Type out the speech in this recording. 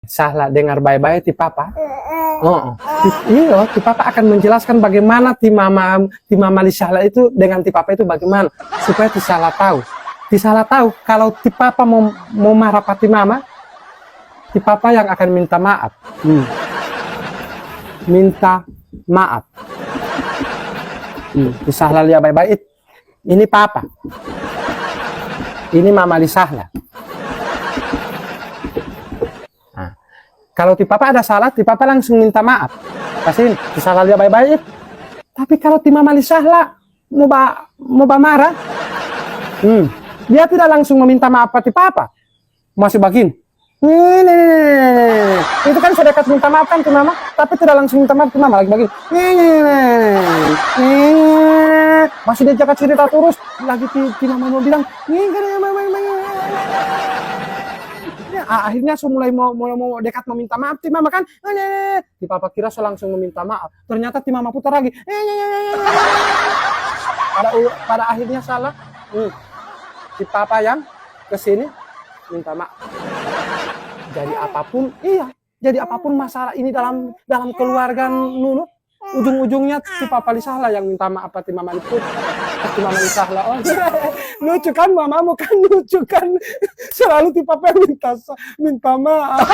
Salah dengar baik-baik ti papa. Oh, iya, ti papa akan menjelaskan bagaimana ti mama Lisahla itu dengan ti papa itu bagaimana supaya ti salah tahu. Ti salah tahu kalau ti papa mau marah pati mama, ti papa yang akan minta maaf. Minta maaf. Ti Sahla lihat baik-baik. Ini papa. Ini mama Lisahla. Kalau ti papa ada salah, ti papa langsung minta maaf. Pasti ti Sahla lihat baik-baik. Tapi kalau ti mama Lisahla mau marah, dia tidak langsung meminta maaf ti papa. Masih begini. Itu kan sudah dekat minta maaf kan ti mama, tapi tidak langsung minta maaf ti mama lagi begini. Masih dia jaga cerita terus, lagi ti mama mau bilang, akhirnya mulai mau dekat meminta maaf ti mama kan. Ti papa kira langsung meminta maaf, ternyata ti mama putar lagi. Pada akhirnya salah. Ti papa yang kesini minta maaf. Jadi apapun masalah ini dalam keluarga Nunu, ujung-ujungnya si papa Lisahla yang minta maaf ti mama Lisahla. Oh, lucu kan mamamu kan, lucu kan, selalu ti papa yang minta maaf.